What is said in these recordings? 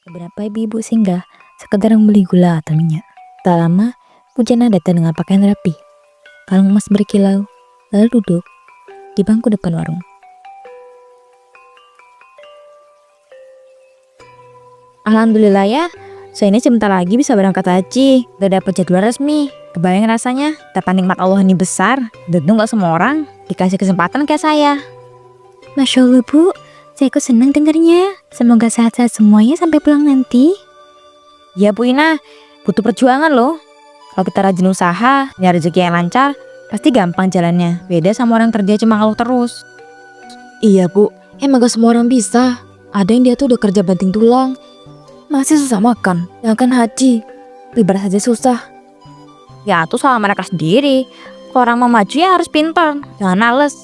Beberapa ibu-ibu singgah sekedar membeli gula atau minyak. Tak lama, Pujana datang dengan pakaian rapi, kalung emas berkilau, lalu duduk di bangku depan warung. Alhamdulillah ya, saya ini sebentar lagi bisa berangkat haji. Udah dapat jadwal resmi. Kebayang rasanya, dapat nikmat Allah ini besar. Tentu gak semua orang dikasih kesempatan kayak saya. Masya Allah Bu, saya ikut senang dengarnya. Semoga sehat-sehat semuanya sampai pulang nanti. Ya Bu Ina, butuh perjuangan loh. Kalau kita rajin usaha, nyari rezeki yang lancar, pasti gampang jalannya. Beda sama orang kerja cuma ngeluh terus. Iya Bu, emang gak semua orang bisa. Ada yang dia tuh udah kerja banting tulang, masih susah makan. Yang kan haji, ribet saja susah. Ya itu salah mereka sendiri. Kalau orang mau maju ya harus pintar, jangan males.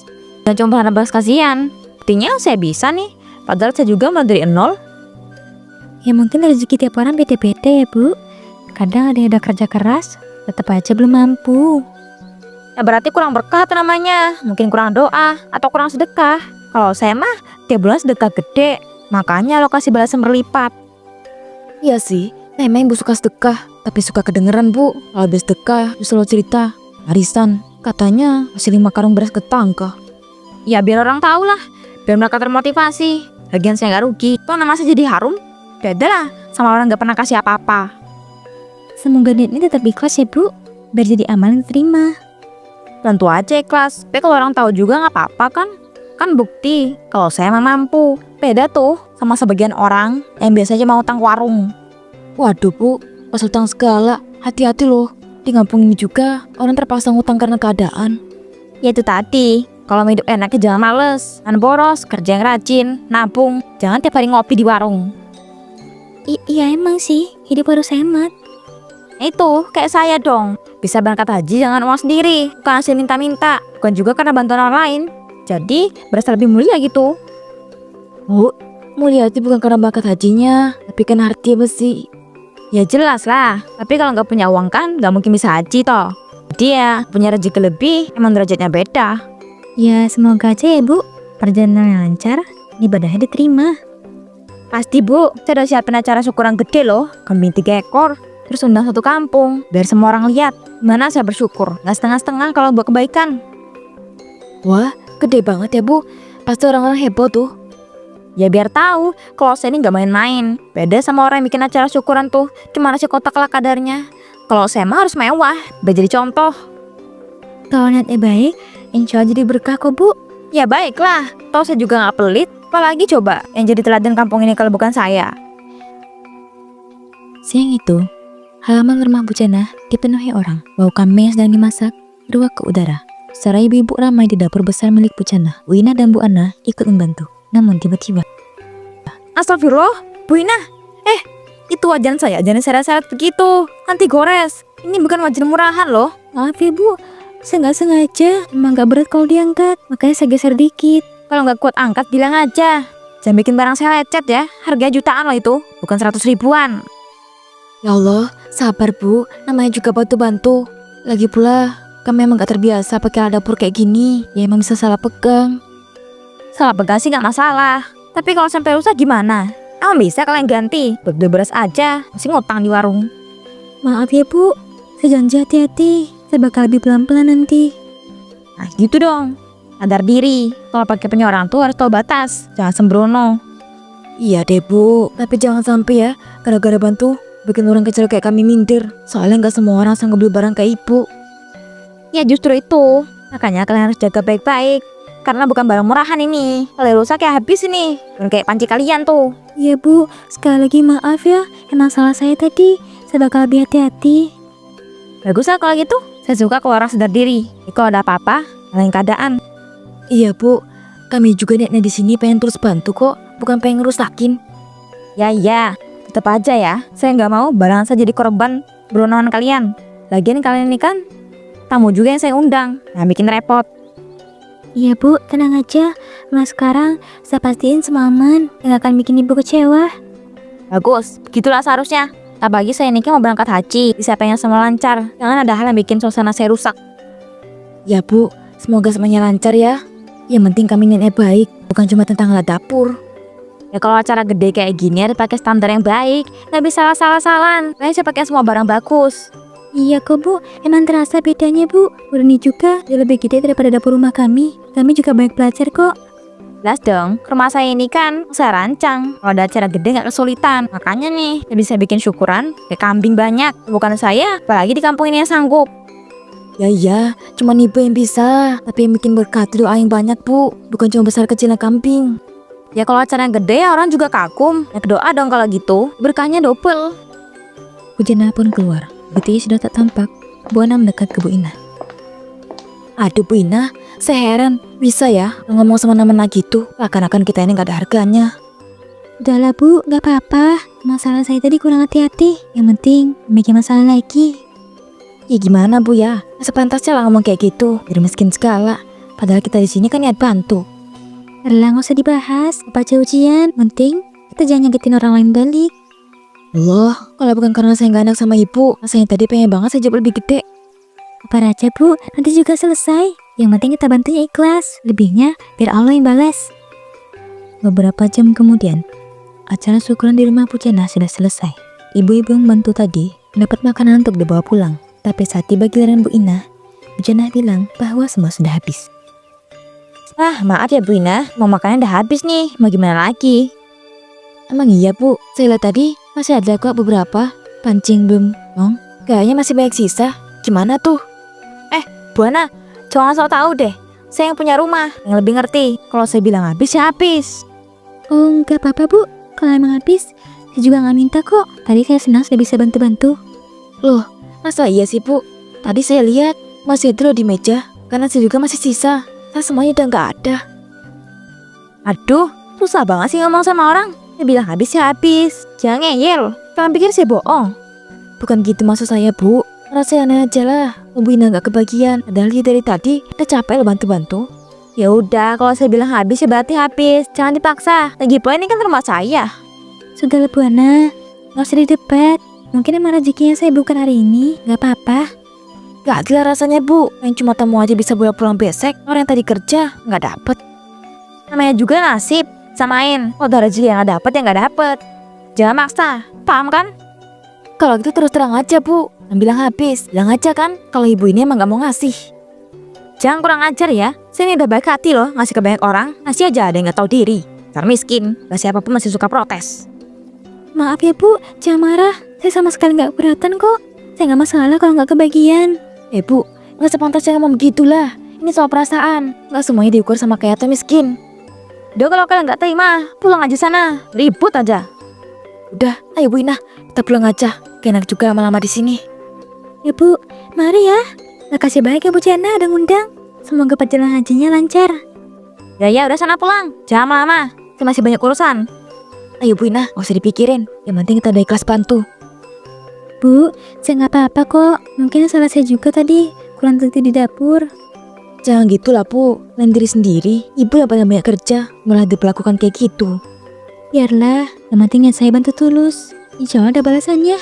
Dan cuma balas kasihan. Buktinya saya bisa nih, padahal saya juga mulai dari nol. Ya mungkin rezeki tiap orang beda-beda ya Bu. Kadang ada yang udah kerja keras, tetap aja belum mampu. Ya berarti kurang berkah tuh namanya. Mungkin kurang doa atau kurang sedekah. Kalau saya mah tiap bulan sedekah gede, makanya alokasi balasan berlipat. Iya sih, memang ibu suka sedekah, tapi suka kedengeran Bu. Kalau habis sedekah, selalu cerita arisan, katanya hasil 5 karung beras ketangkah. Ya biar orang tahu lah, biar mereka termotivasi. Lagian saya nggak rugi, toh nama saya jadi harum. Beda lah sama orang nggak pernah kasih apa-apa. Semoga niat ini tetap ikhlas ya Bu, biar jadi amal yang diterima. Tentu aja ikhlas, tapi kalau orang tahu juga nggak apa-apa kan? Kan bukti kalau saya emang mampu. Beda tuh sama sebagian orang yang biasanya mau utang warung. Waduh Bu, pas utang segala, hati-hati loh. Di kampung ini juga orang terpaksa ngutang karena keadaan. Ya itu tadi, kalau mau hidup enaknya jangan males, jangan boros, kerja yang rajin, nabung, jangan tiap hari ngopi di warung. Iya emang sih, hidup harus hemat. Itu kayak saya dong, bisa berangkat haji jangan uang sendiri, bukan hasil minta-minta, bukan juga karena bantuan orang lain. Jadi berasa lebih mulia gitu. Bu, mulia hati bukan karena bakat hajinya, tapi kan hati besi. Ya jelas lah, tapi kalau nggak punya uang kan nggak mungkin bisa haji toh. Jadi ya punya rezeki lebih, emang derajatnya beda. Ya semoga aja ya Bu, perjalanan yang lancar, ibadahnya diterima. Pasti Bu, saya udah siapin acara syukuran gede loh, kambing 3 ekor. Terus undang satu kampung, biar semua orang lihat gimana saya bersyukur, nggak setengah-setengah kalau buat kebaikan. Wah, gede banget ya Bu, pasti orang-orang heboh tuh. Ya biar tahu kalau saya ini nggak main-main. Beda sama orang yang bikin acara syukuran tuh, cuma nasi kotak lah kadarnya. Kalau saya mah harus mewah, biar jadi contoh. Kalau niatnya baik, insya Allah jadi berkah kok Bu. Ya baiklah, toh saya juga nggak pelit. Apalagi coba yang jadi teladan kampung ini kalau bukan saya. Siang itu, halaman rumah Pujana dipenuhi orang. Bau kambing yang sedang dimasak beruap ke udara. Secara ibu-ibu ramai di dapur besar milik Pujana. Bu Ina dan Bu Ana ikut membantu. Namun tiba-tiba, astagfirullah, Bu Ina, itu wajan saya, jangan seret-seret begitu, nanti gores. Ini bukan wajan murahan loh. Maaf ya Bu, saya nggak sengaja, emang gak berat kalau diangkat, makanya saya geser dikit. Kalau nggak kuat angkat bilang aja. Jangan bikin barang saya lecet ya, harga jutaan loh itu, bukan 100 ribuan. Ya Allah, sabar Bu, namanya juga bantu-bantu. Lagi pula, kami emang gak terbiasa pakai alat dapur kayak gini. Ya emang bisa salah pegang. Salah pegang sih gak masalah, tapi kalau sampai rusak gimana? Emang bisa kalian ganti, beli beras aja, masih ngutang di warung. Maaf ya Bu, saya janji hati-hati, saya bakal lebih pelan-pelan nanti. Nah gitu dong, sadar diri, kalau pakai punya orang tuh harus tahu batas, jangan sembrono. Iya deh Bu, tapi jangan sampai ya, gara-gara bantu bikin orang kecil kayak kami minder. Soalnya gak semua orang sanggup beli barang kayak Ibu. Ya justru itu, makanya kalian harus jaga baik-baik. Karena bukan barang murahan ini, kalau rusak ya habis ini, bukan kayak panci kalian tuh. Iya Bu, sekali lagi maaf ya, emang salah saya tadi, saya bakal lebih hati-hati. Bagus lah kalau gitu, saya suka kalau orang sadar diri. Kalau ada apa-apa, lain keadaan. Iya Bu, kami juga niatnya di sini pengen terus bantu kok, bukan pengen ngerusakin. Ya, tetap aja ya, saya nggak mau barang saya jadi korban beronakan kalian. Lagian kalian ini kan tamu juga yang saya undang, nah bikin repot. Iya Bu, tenang aja. Mulai sekarang saya pastiin semua aman, yang akan bikin Ibu kecewa. Bagus, begitulah seharusnya. Apalagi saya ini kan mau berangkat haji, bisa pengen semua lancar. Jangan ada hal yang bikin suasana saya rusak. Ya Bu, semoga semuanya lancar ya. Yang penting kami niatnya baik, bukan cuma tentang alat dapur. Ya kalau acara gede kayak gini harus pakai standar yang baik. Nggak bisa salah-salahan. Saya pakai semua barang bagus. Iya kok Bu, emang terasa bedanya Bu. Ini juga jauh lebih gede daripada dapur rumah kami. Kami juga banyak belajar kok. Jelas dong, rumah saya ini kan saya rancang. Kalau ada acara gede nggak kesulitan. Makanya nih, saya bisa bikin syukuran kayak kambing banyak. Bukan saya, apalagi di kampung ini yang sanggup. Ya, cuman ibu yang bisa. Tapi yang bikin berkat doa yang banyak Bu. Bukan cuma besar kecilnya kambing. Ya kalau acara yang gede orang juga kagum. Ya doa dong kalau gitu, berkahnya double. Bu Jana pun keluar. Begitu ia sudah tak tampak, Bu Ana mendekat ke Bu Ina. Aduh Bu Ina, saya heran. Bisa ya ngomong sama nama gitu. Akan-akan kita ini gak ada harganya. Udahlah Bu, gak apa-apa. Masalah saya tadi kurang hati-hati. Yang penting, bikin masalah lagi. Ya gimana Bu ya? Sepantasnya lah ngomong kayak gitu. Biar miskin segala. Padahal kita di sini kan niat bantu. Erlang gak usah dibahas. Baca ujian, penting kita jangan nyakitin orang lain balik. Loh, kalau bukan karena saya gak enak sama ibu, rasanya tadi pengen banget saya jawab lebih gede. Apa aja Bu, nanti juga selesai. Yang penting kita bantunya ikhlas. Lebihnya biar Allah yang balas. Beberapa jam kemudian, acara syukuran di rumah Bu Jana sudah selesai. Ibu-ibu yang bantu tadi mendapat makanan untuk dibawa pulang. Tapi saat tiba giliran Bu Ina, Bu Jana bilang bahwa semua sudah habis. Maaf ya Bu Ina, mau makannya udah habis nih, mau gimana lagi? Emang iya Bu, saya lihat tadi masih ada kok beberapa. Pancing belum, Bang. Kayaknya masih banyak sisa. Gimana tuh? Bu Ana, jangan sok tahu deh. Saya yang punya rumah, yang lebih ngerti. Kalau saya bilang habis ya habis. Oh enggak apa-apa Bu, kalau emang habis, saya juga nggak minta kok. Tadi saya senang sudah bisa bantu-bantu. Loh, masa iya sih Bu? Tadi saya lihat masih ada loh di meja. Karena saya juga masih sisa. Saya semuanya udah nggak ada. Aduh, susah banget sih ngomong sama orang. Saya bilang habis ya habis. Jangan ngeyel. Kalian pikir saya bohong? Bukan gitu maksud saya Bu. Rasa aneh aja lah. Bu Ina nggak kebagian. Padahal dia dari tadi udah capek loh bantu-bantu. Ya udah, kalau saya bilang habis ya berarti habis. Jangan dipaksa. Lagi pula ini kan rumah saya. Sudahlah Bu Ana, nggak usah didebat. Mungkin emang rezekinya saya bukan hari ini, nggak apa-apa. Gak adil rasanya Bu. Yang cuma tamu aja bisa boleh pulang besek. Orang yang tadi kerja nggak dapet. Namanya juga nasib. Samain. Kalau ada rezeki yang nggak dapet ya nggak dapet. Jangan maksa. Paham kan? Kalau gitu terus terang aja Bu. Bilang habis. Bilang aja kan kalau ibu ini emang gak mau ngasih. Jangan kurang ajar ya. Saya ini udah baik hati loh ngasih ke banyak orang. Ngasih aja ada yang gak tahu diri. Karena miskin. Gak siapapun masih suka protes. Maaf ya Bu, jangan marah. Saya sama sekali nggak keberatan kok. Saya nggak masalah kalau nggak kebagian. Bu, gak sepantasnya ngomong begitulah. Ini soal perasaan. Gak semuanya diukur sama kaya atau miskin. Udah kalau kalian gak terima, pulang aja sana. Ribut aja. Udah, ayo Bu Ina, kita pulang aja. Gak enak juga lama-lama di sini. Ya Bu, mari ya. Makasih banyak ya Bu Jana udah ngundang. Semoga perjalanan hajinya lancar. Ya udah sana pulang. Jangan lama-lama. Saya masih banyak urusan. Ayo Bu Ina, gak usah dipikirin. Yang penting kita udah ikhlas bantu. Bu, saya nggak apa-apa kok. Mungkin salah saya juga tadi. Kurang teliti di dapur. Jangan gitulah Bu. Lain diri sendiri. Ibu yang paling banyak kerja malah diperlakukan kayak gitu. Biarlah, yang penting saya bantu tulus. Insya Allah ada balasannya.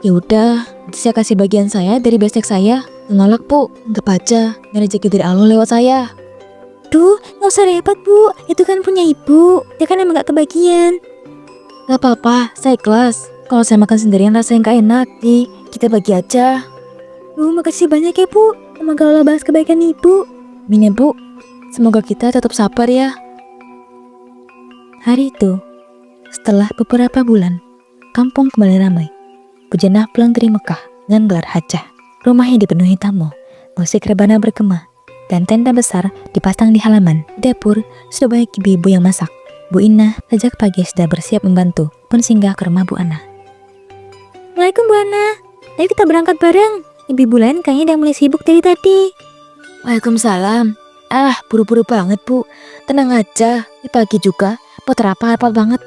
Ya udah, nanti saya kasih bagian saya dari besek saya. Nolak Bu, anggap aja rezeki dari Allah lewat saya. Duh, nggak usah repot Bu. Itu kan punya ibu. Dia kan emang gak kebagian. Gak apa-apa, saya ikhlas. Kalau saya makan sendirian rasanya gak enak. Kita bagi aja. Bu, makasih banyak ya Bu. Semoga Allah balas kebaikan ibu. Amin ya Bu. Semoga kita tetap sabar ya. Hari itu, setelah beberapa bulan, kampung kembali ramai. Bu Jana pulang dari Mekah dengan gelar hajah. Rumahnya dipenuhi tamu, musik rebana bergema, dan tenda besar dipasang di halaman. Di dapur, sudah banyak ibu-ibu yang masak. Bu Ina sejak pagi sudah bersiap membantu, pun singgah ke rumah Bu Ana. Assalamualaikum Bu Ana, ayo kita berangkat bareng. Ibu-ibu lain kayaknya udah mulai sibuk dari tadi. Waalaikumsalam. Buru-buru banget Bu. Tenang aja, ini pagi juga. Pot rapat banget.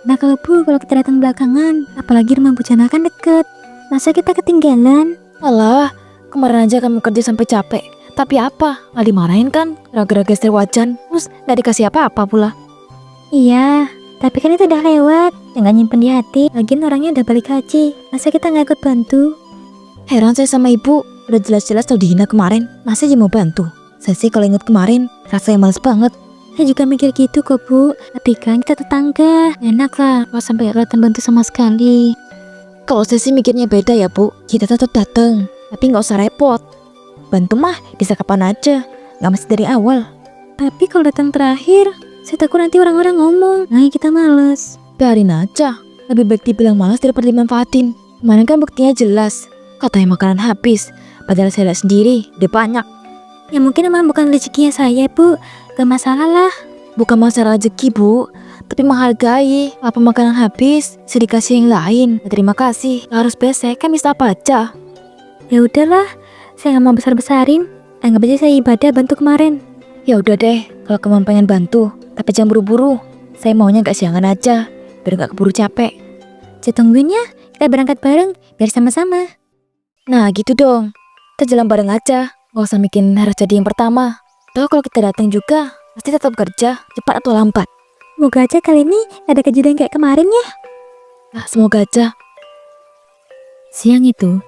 Nah kalau kita datang belakangan, apalagi rumah Bu Jana kan deket. Masa kita ketinggalan? Alah, kemarin aja kamu kerja sampai capek. Tapi apa? Nggak dimarahin kan? Gara-gara geser wajan, terus nggak dikasih apa-apa pula. Iya, tapi kan itu udah lewat. Jangan nyimpen di hati. Lagian orangnya udah balik haji. Masa kita nggak ikut bantu? Heran saya sama ibu. Udah jelas-jelas tau dihina kemarin, masih aja mau bantu. Saya sih kalau inget kemarin, rasanya males banget. Saya juga mikir gitu kok Bu. Tapi kan kita tetangga. Enak lah kalau sampai gak kelihatan bantu sama sekali. Kalau saya sih mikirnya beda ya Bu. Kita tetap datang, tapi nggak usah repot. Bantu mah bisa kapan aja, nggak mesti dari awal. Tapi kalau datang terakhir, saya takut nanti orang-orang ngomong. Nah kita males. Biarin aja. Lebih baik dibilang malas daripada dimanfaatin. Kemarin kan buktinya jelas. Katanya makanan habis. Padahal saya lihat sendiri, udah banyak. Ya mungkin emang bukan rezekinya saya Bu. Gak masalah lah. Bukan masalah rezeki Bu, tapi menghargai. Apa makanan habis, bisa dikasih yang lain. Ya, terima kasih. Gak harus besek, kan bisa apa aja. Ya udahlah, saya gak mau besar-besarin. Anggap aja saya ibadah bantu kemarin. Ya udah deh, kalau kamu pengen bantu, tapi jangan buru-buru. Saya maunya gak siangan aja, biar gak keburu capek. Saya tungguin ya, kita berangkat bareng biar sama-sama. Nah gitu dong, kita jalan bareng aja. Gak usah mikirin harus jadi yang pertama. Toh kalau kita datang juga, pasti tetap kerja, cepat atau lambat. Semoga aja kali ini ada kejadian kayak kemarin ya. Nah, semoga aja. Siang itu,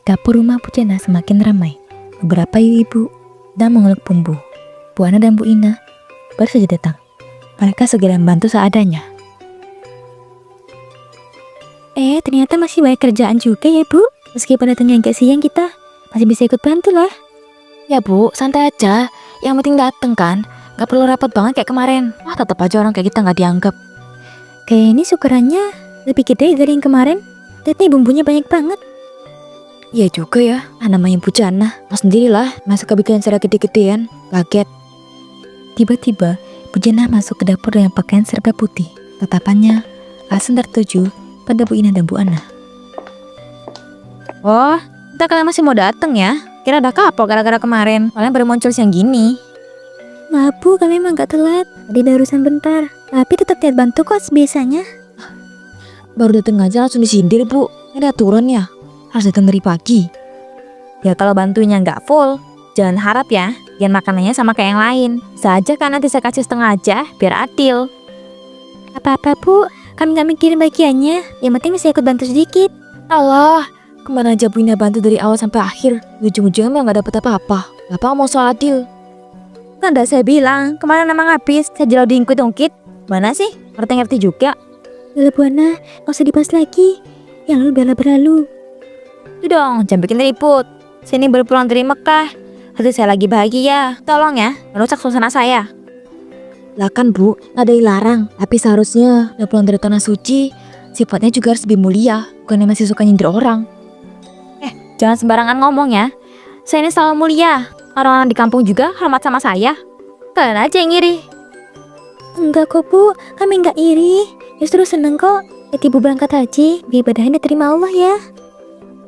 dapur rumah Bu Jana semakin ramai. Beberapa ibu dan mengeluk bumbu. Bu Ana dan Bu Ina baru saja datang. Mereka segera membantu seadanya. Ternyata masih banyak kerjaan juga ya Bu. Meskipun datangnya agak siang kita masih bisa ikut bantu lah. Ya Bu, santai aja. Yang penting dateng kan. Gak perlu repot banget kayak kemarin. Wah, tetap aja orang kayak kita gak dianggap. Kayak ini syukurannya lebih gede dari yang kemarin. Lihat nih bumbunya banyak banget. Iya juga ya. Namanya Bu Jana. Lo sendirilah masuk ke bikin secara gede-gedean. Kaget. Tiba-tiba Bu Jana masuk ke dapur dengan pakaian serba putih. Tatapannya langsung tertuju pada Bu Ina dan Bu Ana. Oh, kita kalian masih mau dateng ya? Kira ada kapok gara-gara kemarin. Kalian baru muncul siang gini. Maaf Bu, kami emang gak telat. Tadi ada urusan bentar. Tapi tetap niat bantu kok sebiasanya. Baru dateng aja langsung disindir Bu. Ada aturan ya? Harus datang dari pagi. Ya kalau bantunya nggak full, jangan harap ya. Biar makanannya sama kayak yang lain. Bisa aja kan nanti saya kasih setengah aja, biar adil. Apa-apa Bu, kami gak mikirin bagiannya. Yang penting bisa ikut bantu sedikit. Allah, kemana aja Bu Ina bantu dari awal sampai akhir. Ujung-ujungnya emang gak dapet apa-apa. Apa mau soal adil? Kan udah saya bilang, kemarin emang habis. Saya jelau diungkit-ungkit. Mana sih? Ngerti-ngerti juga. Udah Bu Ana, gak usah dibahas lagi. Yang lalu biarlah berlalu. Itu dong, jangan bikin ribut. Sini baru pulang dari Mekah. Hati saya lagi bahagia. Tolong ya, merusak suasana saya. Lah kan Bu, gak ada yang larang. Tapi seharusnya udah pulang dari tanah suci, sifatnya juga harus lebih mulia. Bukannya masih suka nyindir orang. Jangan sembarangan ngomong ya. Saya ini selalu mulia. Orang-orang di kampung juga hormat sama saya. Kalian aja yang ngiri. Enggak kok Bu, kami gak iri. Justru seneng kok. Lihat Ibu berangkat haji, biar ibadahnya diterima Allah ya.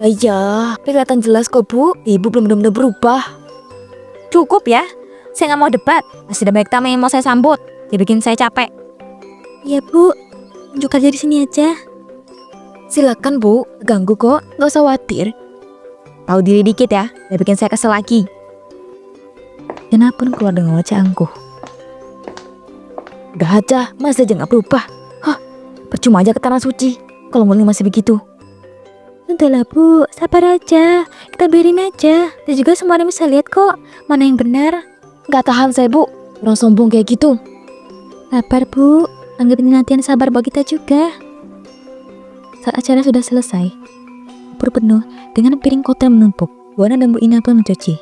Iya, tapi kelihatan jelas kok Bu. Ibu belum benar-benar berubah. Cukup ya. Saya gak mau debat. Masih ada banyak tamu yang mau saya sambut. Dibikin saya capek. Iya Bu, tunjuk aja di sini aja. Silakan Bu, ganggu kok. Gak usah khawatir. Tahu diri dikit ya, udah bikin saya kesel lagi. Jana pun keluar dengan wajah angkuh. Udah aja, masih aja gak berubah. Hah, percuma aja ke tanah suci kalau mulai masih begitu. Sudahlah Bu, sabar aja. Kita biarin aja. Dan juga semua orang bisa lihat kok mana yang benar. Gak tahan saya Bu, orang sombong kayak gitu. Sabar Bu, anggap ini latihan sabar buat kita juga. Saat acara sudah selesai, dapur penuh dengan piring kotor menumpuk. Bu Ana dan Bu Ina pun mencuci.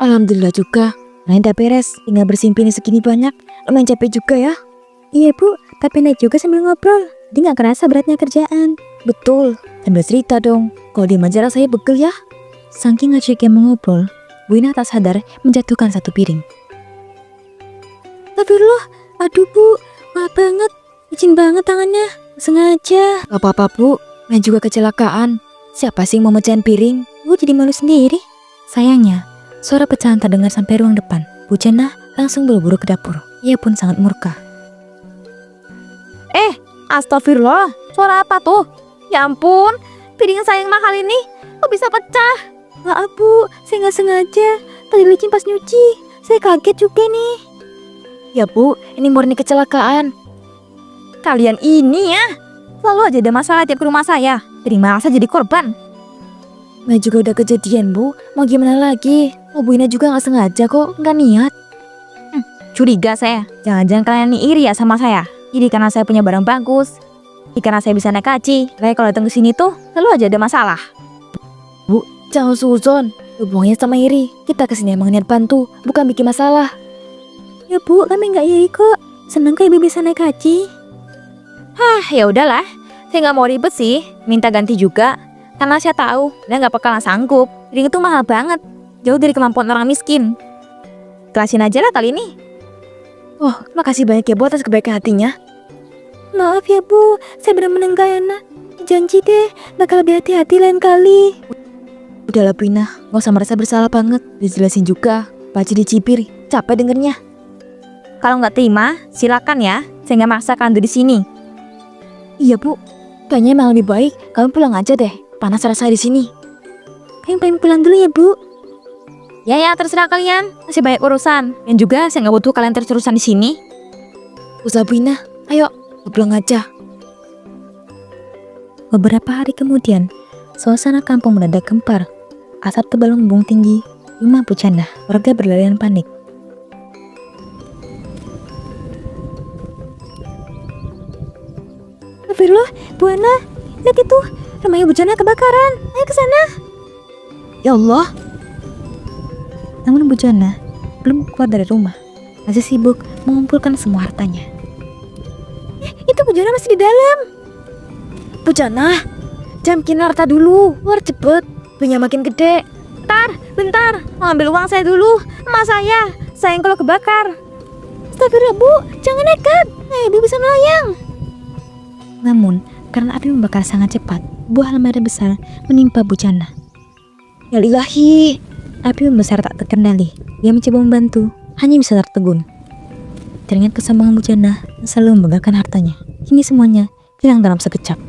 Alhamdulillah juga. Lain udah beres, tinggal bersihin piring segini banyak. Lumayan capek juga ya. Iya Bu, tapi naik juga sambil ngobrol. Jadi gak kerasa beratnya kerjaan. Betul, sambil cerita dong. Kalau di aja rasanya begel ya. Saking asyiknya mengobrol, Bu Ina tak sadar menjatuhkan satu piring. Astagfirullah, aduh Bu, maaf banget. Izin banget tangannya, sengaja. Gak apa-apa Bu, main juga kecelakaan. Siapa sih yang mau mecahin piring? Bu jadi malu sendiri. Sayangnya, suara pecahan terdengar sampai ruang depan. Bu Jana langsung buru-buru ke dapur. Ia pun sangat murka. Astagfirullah, suara apa tuh? Ya ampun, piring saya yang mahal ini kok bisa pecah? Maaf Bu, saya nggak sengaja. Tadi licin pas nyuci. Saya kaget juga nih. Ya Bu, ini murni kecelakaan. Kalian ini ya, selalu aja ada masalah tiap ke rumah saya. Terima saya jadi korban. Nah juga udah kejadian Bu, mau gimana lagi? Oh Bu Ina juga gak sengaja kok, gak niat. Curiga saya. Jangan-jangan kalian ini iri ya sama saya. Jadi karena saya punya barang bagus. Jadi karena saya bisa naik haji. Kayak kalau datang ke sini tuh selalu aja ada masalah. Bu, jangan suzon. Hubungannya sama iri. Kita kesini emang niat bantu, bukan bikin masalah. Ya Bu, kami nggak iri kok. Seneng kok ibu bisa naik haji. Hah, ya udahlah. Saya nggak mau ribet sih. Minta ganti juga. Karena saya tahu dia nggak bakalan sanggup. Ring itu mahal banget. Jauh dari kemampuan orang miskin. Kelasin aja lah kali ini. Oh, makasih banyak ya Bu atas kebaikan hatinya. Maaf ya Bu, saya benar-benar gak enak. Janji deh, bakal lebih hati-hati lain kali. Udahlah Pina, gak usah merasa bersalah banget. Dijelasin juga, Paci dicipir. Capek dengernya. Kalau nggak terima, silakan ya. Saya nggak maksa kalian di sini. Iya Bu, kayaknya emang lebih baik kamu pulang aja deh. Panas rasa di sini. Kalian pengen pulang dulu ya Bu? Ya, terserah kalian. Masih banyak urusan. Dan juga saya nggak butuh kalian terus-terusan di sini. Usah Pina, ayo pulang aja. Beberapa hari kemudian, suasana kampung mendadak gempar. Asap tebal membumbung tinggi. Rumah Bu Jannah, warga berlarian panik. Astagfirullah, Bu Ana, lihat itu, rumahnya Bu Jannah kebakaran. Ayo ke sana. Ya Allah, Namun Bu Jannah belum keluar dari rumah, masih sibuk mengumpulkan semua hartanya. itu Bu Jannah masih di dalam. Bu Jannah, jangan bikin harta dulu. Keluar cepet, punya makin gede. Bentar, mau ambil uang saya dulu. Emas saya yang kalau kebakar. Astagfirullah Bu, jangan nekat. Ibu bisa melayang. Namun, karena api membakar sangat cepat, buah lemari besar menimpa Bu Jannah. Ya ilahi. Api membesar tak terkendali. Dia mencoba membantu, hanya bisa tertegun. Teringat kesombongan Bu Jannah yang selalu membanggakan hartanya. Kini semuanya hilang dalam sekejap.